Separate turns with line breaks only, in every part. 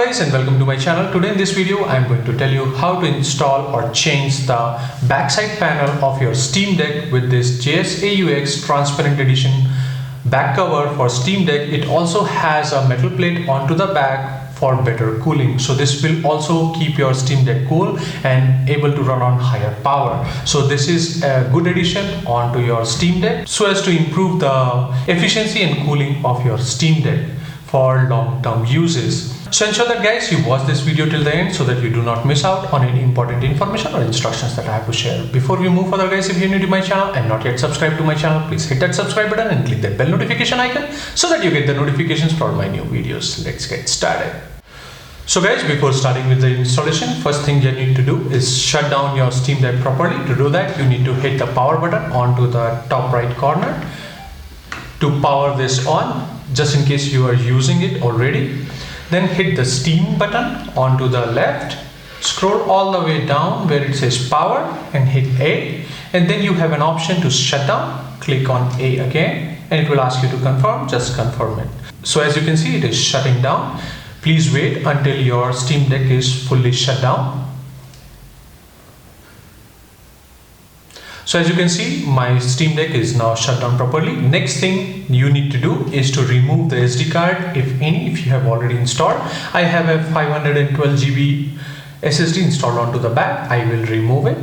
guys, and welcome to my channel. Today in this video I am going to tell you how to install or change the backside panel of your Steam Deck with this JSAUX Transparent Edition back cover for Steam Deck. It also has a metal plate onto the back for better cooling. So this will also keep your Steam Deck cool and able to run on higher power. So this is a good addition onto your Steam Deck so as to improve the efficiency and cooling of your Steam Deck for long-term uses. So ensure that guys you watch this video till the end so that you do not miss out on any important information or instructions that I have to share. Before we move further guys, if you're new to my channel and not yet subscribed to my channel, please hit that subscribe button and click that bell notification icon so that you get the notifications for my new videos. Let's get started. So guys, before starting with the installation, first thing you need to do is shut down your Steam Deck properly. To do that, you need to hit the power button onto the top right corner to power this on, just in case you are using it already. Then hit the Steam button onto the left, scroll all the way down where it says power and hit A, and then you have an option to shut down. Click on A again and it will ask you to confirm. Just confirm it. So as you can see, it is shutting down. Please wait until your Steam Deck is fully shut down. So as you can see, my Steam Deck is now shut down properly. Next thing you need to do is to remove the SD card, if any, if you have already installed. I have a 512 GB SSD installed onto the back. I will remove it.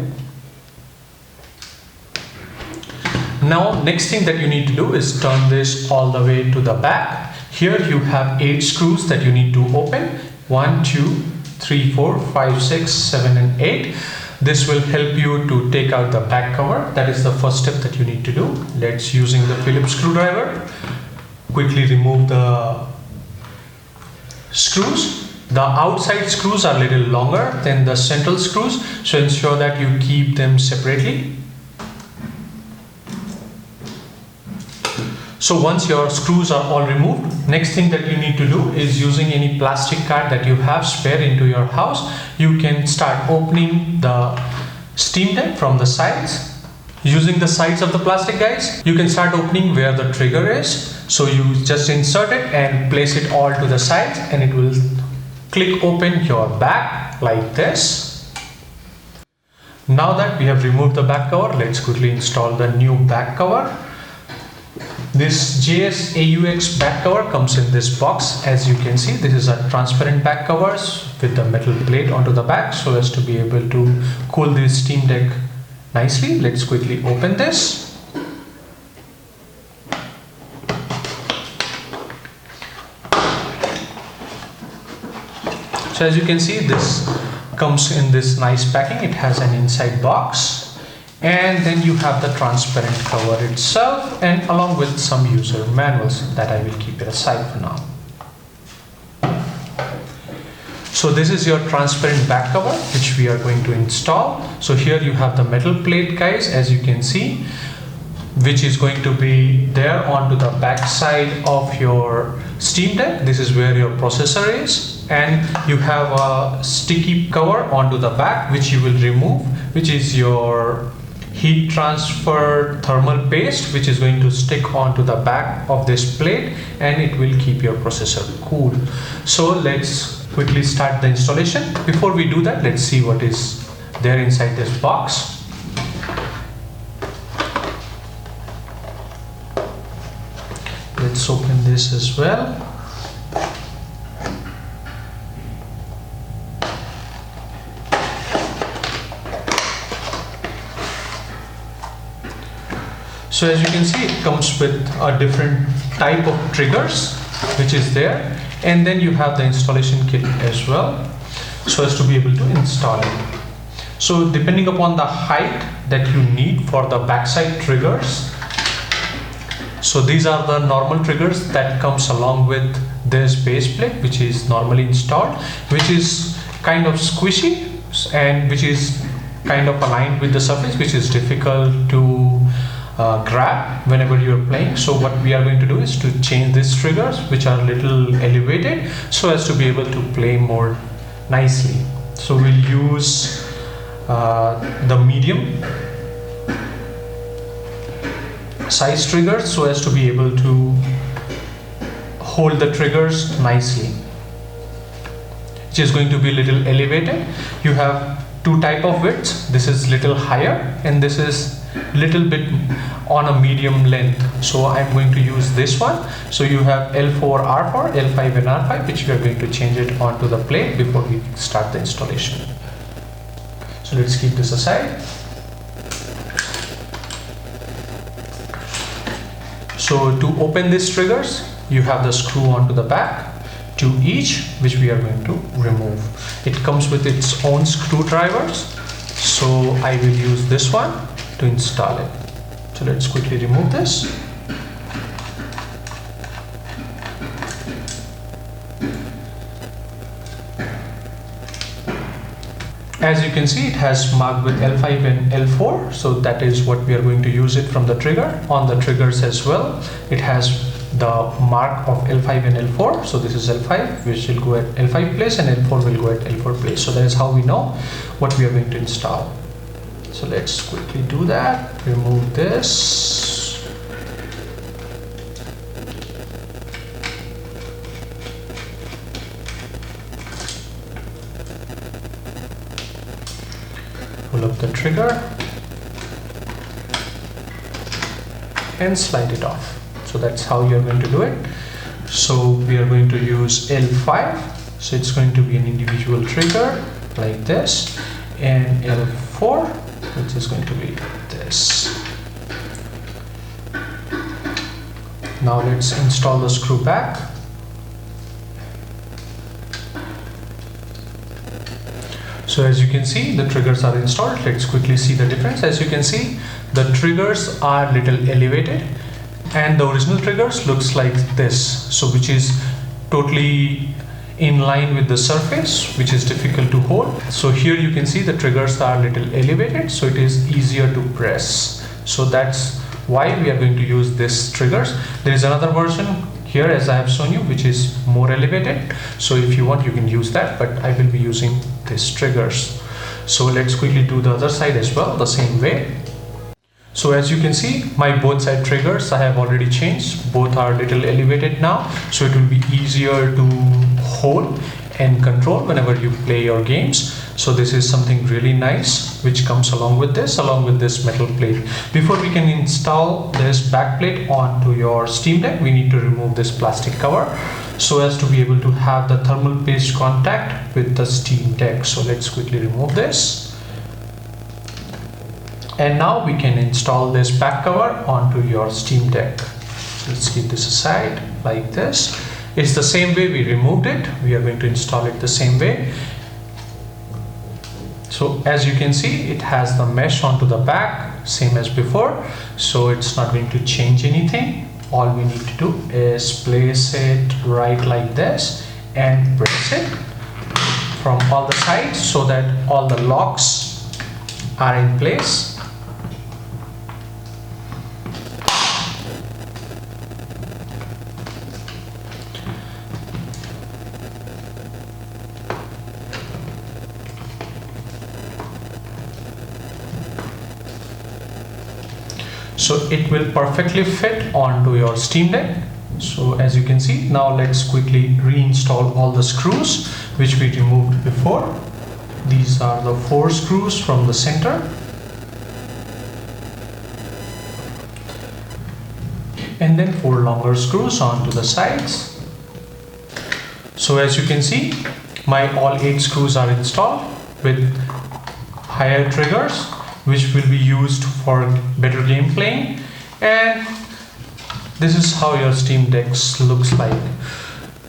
Now next thing that you need to do is turn this all the way to the back. Here you have 8 screws that you need to open. 1, 2, 3, 4, 5, 6, 7 and 8. This will help you to take out the back cover. That is the first step that you need to do. Let's, using the Phillips screwdriver, quickly remove the screws. The outside screws are a little longer than the central screws, so ensure that you keep them separately. So once your screws are all removed, next thing that you need to do is, using any plastic card that you have spare into your house, you can start opening the Steam Deck from the sides. Using the sides of the plastic guys, you can start opening where the trigger is. So you just insert it and place it all to the sides and it will click open your back like this. Now that we have removed the back cover, let's quickly install the new back cover. This JSAUX back cover comes in this box. As you can see, this is a transparent back covers with the metal plate onto the back so as to be able to cool this Steam Deck nicely. Let's quickly open this. So as you can see, this comes in this nice packing. It has an inside box. And then you have the transparent cover itself, and along with some user manuals that I will keep it aside for now. So this is your transparent back cover which we are going to install. So here you have the metal plate guys, as you can see, which is going to be there onto the back side of your Steam Deck. This is where your processor is, and you have a sticky cover onto the back which you will remove, which is your heat transfer thermal paste, which is going to stick onto the back of this plate and it will keep your processor cool. So let's quickly start the installation. Before we do that, let's see what is there inside this box. Let's open this as well. So as you can see, it comes with a different type of triggers which is there, and then you have the installation kit as well so as to be able to install it. So depending upon the height that you need for the backside triggers, so these are the normal triggers that comes along with this base plate which is normally installed, which is kind of squishy and which is kind of aligned with the surface, which is difficult to grab whenever you're playing. So what we are going to do is to change these triggers which are a little elevated so as to be able to play more nicely. So we'll use the medium size triggers so as to be able to hold the triggers nicely. which is going to be a little elevated. You have two type of widths. This is little higher and this is little bit on a medium length. So I'm going to use this one. So you have L4, R4, L5 and R5, which we are going to change it onto the plate before we start the installation. So let's keep this aside. So to open these triggers, you have the screw onto the back, two each, which we are going to remove. It comes with its own screwdrivers, so I will use this one to install it. So let's quickly remove this. As you can see, it has marked with L5 and L4, so that is what we are going to use it from the trigger. On the triggers as well, it has the mark of L5 and L4. So this is L5, which will go at L5 place, and L4 will go at L4 place. So that is how we know what we are going to install. So let's quickly do that. Remove this. Pull up the trigger and slide it off. So that's how you're going to do it. So we are going to use L5. So it's going to be an individual trigger like this, and L4, which is going to be this. Now let's install the screw back. So as you can see, the triggers are installed. Let's quickly see the difference. As you can see, the triggers are little elevated and the original triggers looks like this. So which is totally in line with the surface, which is difficult to hold. So here you can see the triggers are little elevated, so it is easier to press. So that's why we are going to use this triggers. There is another version here, as I have shown you, which is more elevated. So if you want, you can use that, but I will be using these triggers. So let's quickly do the other side as well, the same way. So as you can see, my both side triggers I have already changed. Both are little elevated now, so it will be easier to hold and control whenever you play your games. So this is something really nice which comes along with this metal plate. Before we can install this back plate onto your Steam Deck, we need to remove this plastic cover so as to be able to have the thermal paste contact with the Steam Deck. So let's quickly remove this. And now we can install this back cover onto your Steam Deck. So let's keep this aside like this. It's the same way we removed it. We are going to install it the same way. So as you can see, it has the mesh onto the back, same as before. So it's not going to change anything. All we need to do is place it right like this and press it from all the sides so that all the locks are in place. So it will perfectly fit onto your Steam Deck. So as you can see, now let's quickly reinstall all the screws which we removed before. These are the 4 screws from the center. And then 4 longer screws onto the sides. So as you can see, my all 8 screws are installed with higher triggers, which will be used for better game playing. And this is how your Steam Deck looks like.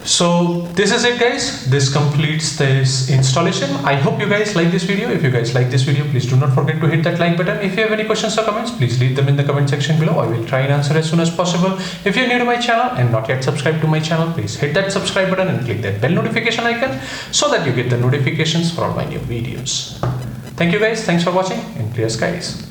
So this is it, guys. This completes this installation. I hope you guys like this video. If you guys like this video, please do not forget to hit that like button. If you have any questions or comments, please leave them in the comment section below. I will try and answer as soon as possible. If you're new to my channel and not yet subscribed to my channel, please hit that subscribe button and click that bell notification icon so that you get the notifications for all my new videos. Thank you guys, thanks for watching, and clear skies.